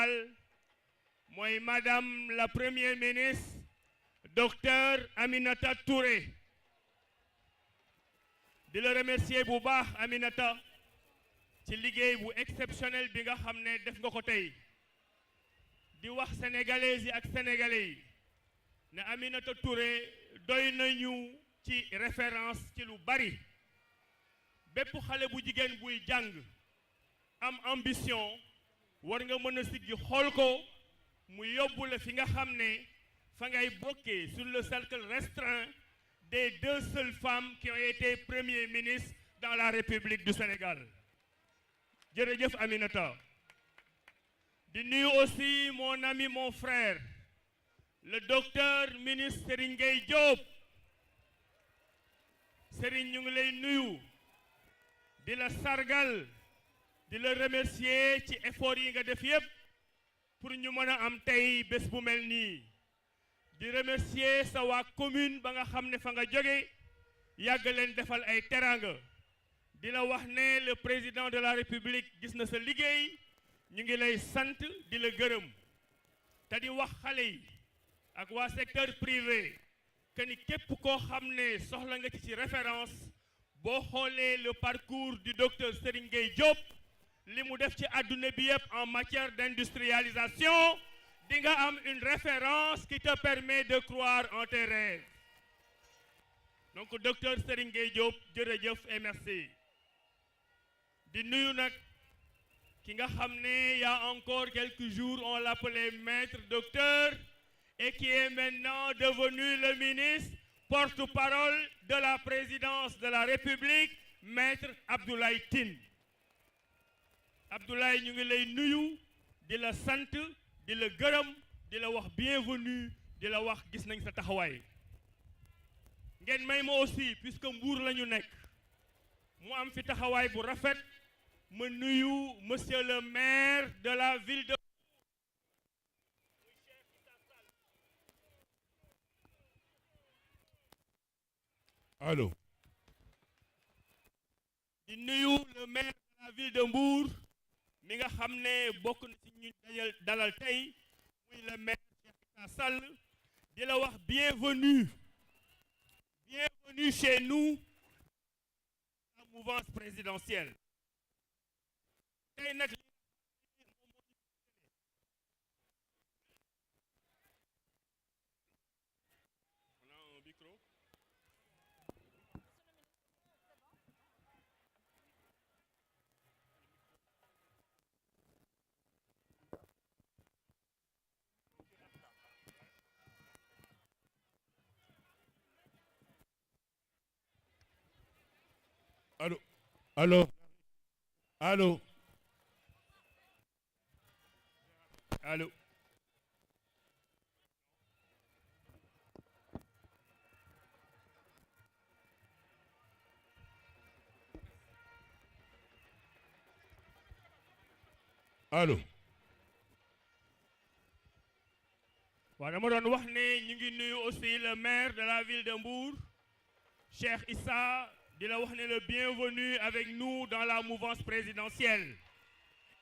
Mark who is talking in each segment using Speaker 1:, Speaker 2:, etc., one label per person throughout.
Speaker 1: Sénégal mooy madame la première ministre docteur Aminata Touré di la remercier bu baax Aminata ci liggéey bu exceptionnel bi nga xam ne def nga ko tey di wax sénégalaises yi ak sénégalais yi ne Aminata Touré doy nañu ci référence ci lu bari bépp xale bu jigéen buy jàng am ambition war nga mën a siggi xool ko mu yóbbu la fi nga xam ne fa ngay bokkee sur le cercle restreint des 2 seules femmes qui ont été premiers ministres dans la République du Sénégal jërëjëf Aminata di nuyu aussi mon ami mon frère le docteur ministre Serigne Gueye Diop Serigne ñu ngi lay nuyu di la sargal di la remercier ci effort yi nga def yépp pour ñu mën a am tey bés bu mel nii di remercier sa waa commune ba nga xam ne fa nga jóge yàgg leen defal ay teraanga di la wax ne le président de la République gis na sa liggéey ñu ngi lay sant di la gërëm te di wax xale yi ak waa secteur privé que ni képp koo xam ne soxla nga ci référence boo xoolee le parcours du docteur Serigne Gueye Diop li mu def ci àdduna bi yëpp en matière d'industrialisation di nga am une référence qui te permet de croire en tes rêves donc docteur Serigne Gueye Diop jërëjëf et merci di nuyu nag ki nga xam ne il y a encore quelques jours on l'appelait maître docteur et qui est maintenant devenu le ministre porte-parole de la présidence de la République maître Abdoulaye Tine Abdoulaye ñu ngi lay nuyu di la sant di la gërëm di la wax bienvenue di la wax gis nañ sa taxawaay ngeen may ma aussi puisque Mbour la ñu nekk mu am fi taxawaay bu rafet ma nuyu monsieur le maire de la ville de
Speaker 2: Allô.
Speaker 1: di nuyu le maire de la ville de Mbour mi nga xam ne bokk na ci ñu dalal tey muy le maire Cheikh Issa Sall di la wax bienvenue chez nous la mouvance présidentielle tey nag on a un micro.
Speaker 2: Allô. Allô. Allô.
Speaker 1: Allô.
Speaker 2: Allô.
Speaker 1: waaw dama doon wax ne ñu ngi nuyu aussi le maire de la ville de Mbour Cheikh Issa di la wax ne le bienvenu avec nous dans la mouvance présidentielle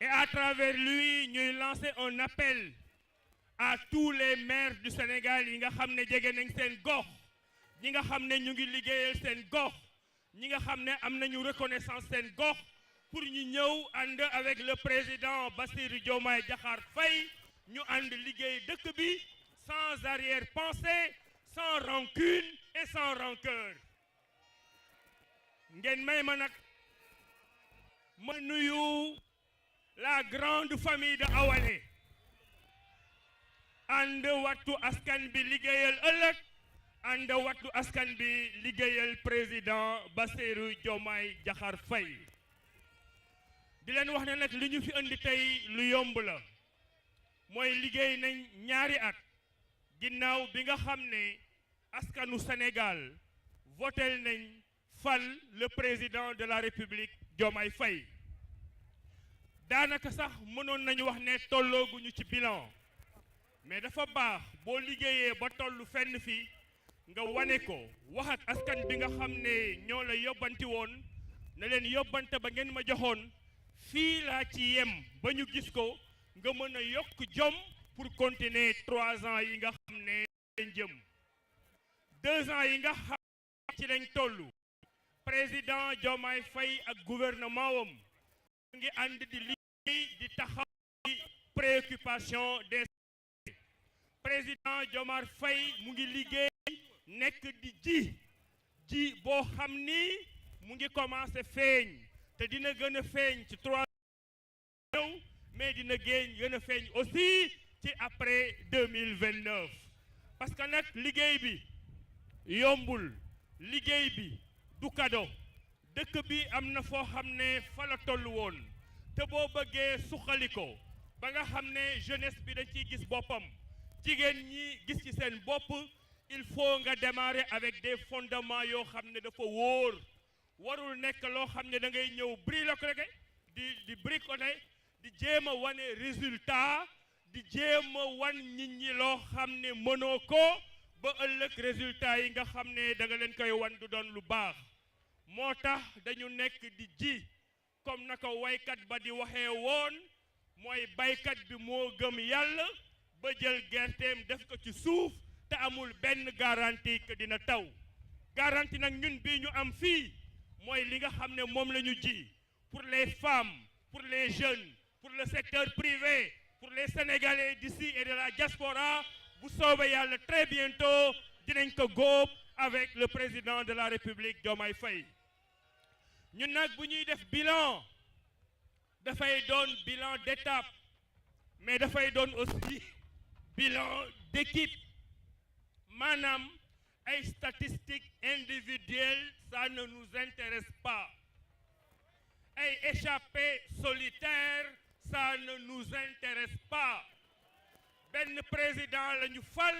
Speaker 1: et à travers lui ñuy lancer un appel à tous les maires du Sénégal yi nga xam ne jege nañ seen gox ñi nga xam ne ñu ngi liggéeyal seen gox ñi nga xam ne am nañu reconnaissance seen gox pour ñu ñëw ànd avec le président Bassirou Diomaye Diakhar Faye ñu ànd liggéey dëkk bi sans arrière-pensée sans rancune et sans rancœur ngeen may ma nag ma nuyu la grande famille de Awalé ànd wattu askan bi liggéeyal ëllëg ànd wattu askan bi liggéeyal président Bassirou Diomaye Diakhar Faye di leen wax ne nag li ñu fi indi tey lu yomb la mooy liggéey nañ ñaari at ginnaaw bi nga xam ne askanu Sénégal votel nañ fal le président de la République Diomaye Faye daanaka sax mënoon nañu wax ne tollooguñu ci bilan mais dafa baax boo liggéeyee ba tollu fenn fi nga wane ko wax ak askan bi nga xam ne ñoo la yóbbanti woon na leen yóbbante ba ngeen ma joxoon fii laa ci yem ba ñu gis ko nga mën a yokk jom pour continuer 3 ans yi nga xam ne lañ jëm 2 ans yi nga xam ci lañ toll président Diomaye Faye ak gouvernement wam mu ngi ànd di liggéey di taxaw ci préoccupation des président Diomaye Faye mu ngi liggéey nekk di ji boo xam ni mu ngi commencé feeñ te dina gën a feeñ ci 3 ans mais dina gën a feeñ aussi ci après 2029 parce que nag liggéey bi yombul liggéey bi du cadeau dëkk bi am na foo xam ne fa la toll woon te boo bëggee suqali ko ba nga xam ne jeunesse bi dañ ciy gis boppam jigéen ñi gis ci seen bopp il faut nga démarrer avec des fondements yoo xam ne dafa wóor warul nekk loo xam ne da ngay ñëw bricoler di bricoler di jéem a wane résultat di jéem a wan nit ñi loo xam ne mënoo ko ba ëllëg résultat yi nga xam ne da nga leen koy wan du doon lu baax moo tax dañu nekk di ji comme naka waykat ba di waxee woon mooy baykat bi moo gëm yàlla ba jël gerteem def ko ci suuf te amul benn garantie que dina taw garantie nag ñun bii ñu am fii mooy li nga xam ne moom la ñu ji pour les femmes pour les jeunes pour le secteur privé pour les Sénégalais d'ici et de la diaspora bu soobee yàlla très bientôt dinañ ko góob avec le président de la République Diomaye Faye ñun nag bu ñuy def bilan dafay doon bilan d'étape mais dafay doon aussi bilan d'équipe maanaam ay statistiques individuelles ça ne nous intéresse pas ay échappés solitaires ça ne nous intéresse pas benn président la ñu fal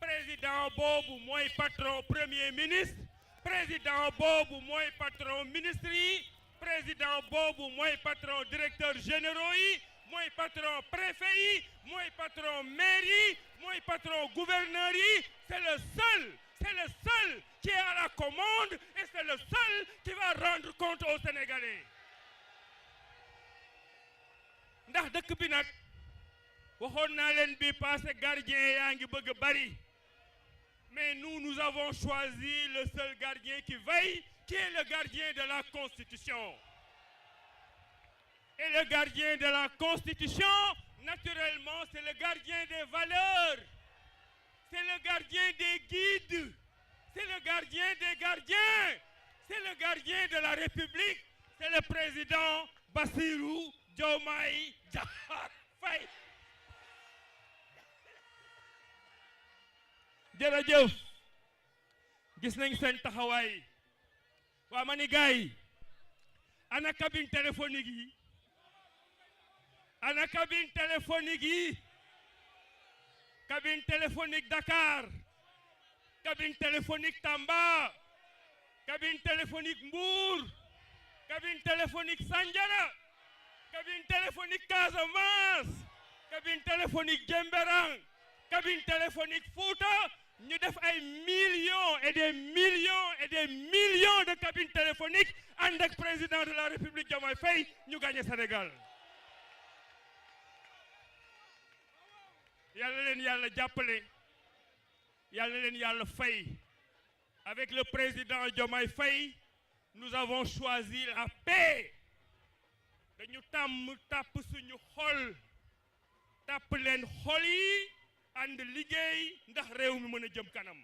Speaker 1: président boobu mooy patron premier ministre président boobu mooy patron ministre yi président boobu mooy patron directeur généraux yi mooy patron préfet yi mooy patron maire yi mooy patron gouverneur yi c'est le seul qui est à la commande et c'est le seul qui va rendre compte aux Sénégalais ndax dëkk bi nag waxoon naa leen bi passé gardien yaa ngi bëgg bari mais nous avons choisi le seul gardien qui veille qui est le gardien de la Constitution et le gardien de la Constitution naturellement c'est le gardien des valeurs c'est le gardien des guides c'est le gardien des gardiens c'est le gardien de la République c'est le président Bassirou Diomaye Diakhar Faye jërëjëf gis nañ seen taxawaay waa ma ni gars yi ana cabine téléphonique yi ana cabine téléphonique yi cabine téléphonique Dakar cabine téléphonique Tamba cabine téléphonique Mbour cabine téléphonique Sandiara cabine téléphonique Casamance cabine téléphonique Djemberang cabine téléphonique Fouta ñu def ay millions et des millions et des millions de cabines téléphoniques ànd ak président de la République Diomaye Faye ñu gagné Sénégal yàlla leen yàlla jàppale yàlla leen yàlla fay avec le président Diomaye Faye nous avons choisi la paix dañu tàpp suñu xol tàpp leen xol yi ànd liggéey ndax réew mi mën a jëm kanam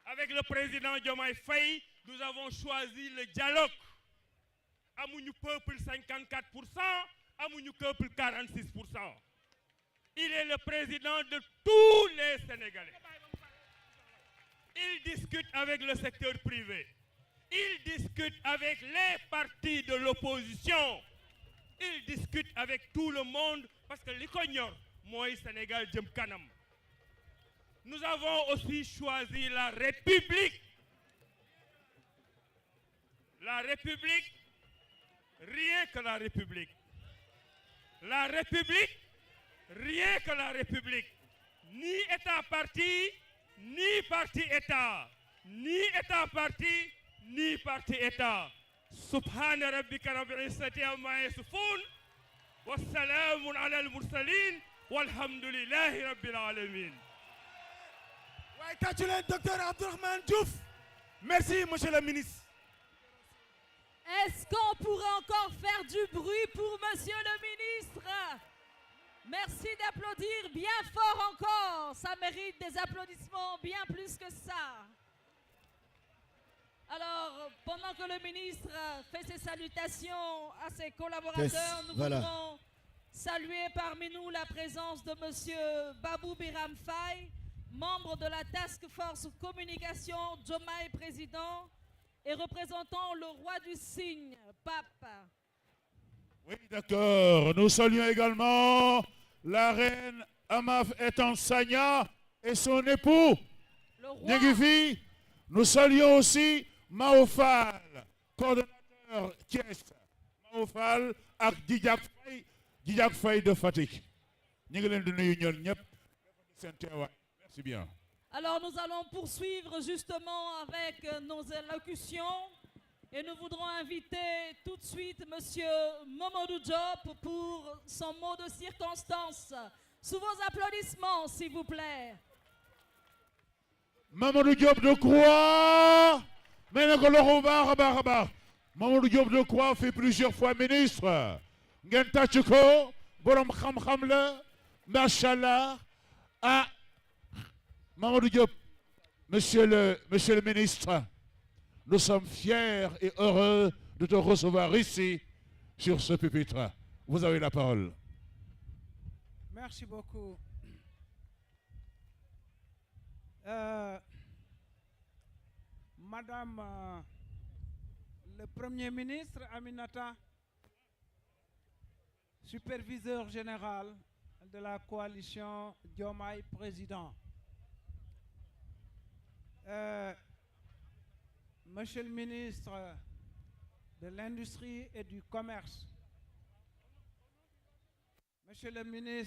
Speaker 1: avec le président Diomaye Faye nous avons choisi le dialogue amuñu peuple 54% amuñu peuple 46%. Il est le président de tous les Sénégalais. Il discute avec le secteur privé. Il discute avec les partis de l'opposition. Il discute avec tout le monde parce que li ko ñor mooy Sénégal jëm kanam. Nous avons aussi choisi la République. La République, rien que la République. La République, rien que la République. Ni État-parti, ni parti-État. Ni État-parti, ni parti-État. Subhana rabbika rabbil izzati amma yasifun. wassalamun ala al-mursalin walhamdulillahi rabbil alamin.
Speaker 3: waaye tàccu leen docteur Abdourahmane Diouf. Merci monsieur le ministre.
Speaker 4: Est-ce qu'on pourrait encore faire du bruit pour monsieur le ministre? Merci d'applaudir bien fort encore. Ça mérite des applaudissements bien plus que ça. Alors, pendant que le ministre fait ses salutations à ses collaborateurs, nous voudrons saluer parmi nous la présence de monsieur Babou Biram Faye, membre de la Task Force Communication, Diomaye Président, et représentant le roi du cygne, Pape.
Speaker 2: Oui, d'accord. Nous saluons également la reine Amaf Etansanya et son époux, Nyegifi. Nous saluons aussi Maofal, coordonnateur Thiès. Maofal ak Djidjak Faye de Fatick. Ñu ngi leen di nuyu ñoom ñëpp. Merci bien.
Speaker 4: Alors nous allons poursuivre justement avec nos allocutions et nous voudrons inviter tout de suite monsieur Mamadou Diop pour son mot de circonstance. Sous vos applaudissements, s'il vous plaît.
Speaker 2: Mamadou Diop Decroix, mais Mamadou Diop Decroix fait plusieurs fois ministre. Ngeen tàcc ko, borom xam-xam la, machallah. Ah, Mamadou Diop, monsieur le ministre, nous sommes fiers et heureux de te recevoir ici, sur ce pupitre. Vous avez la parole.
Speaker 5: Merci beaucoup. Madame le Premier ministre Aminata, superviseur général de la coalition Diomaye Président. Monsieur le ministre de l'Industrie et du Commerce, Monsieur le ministre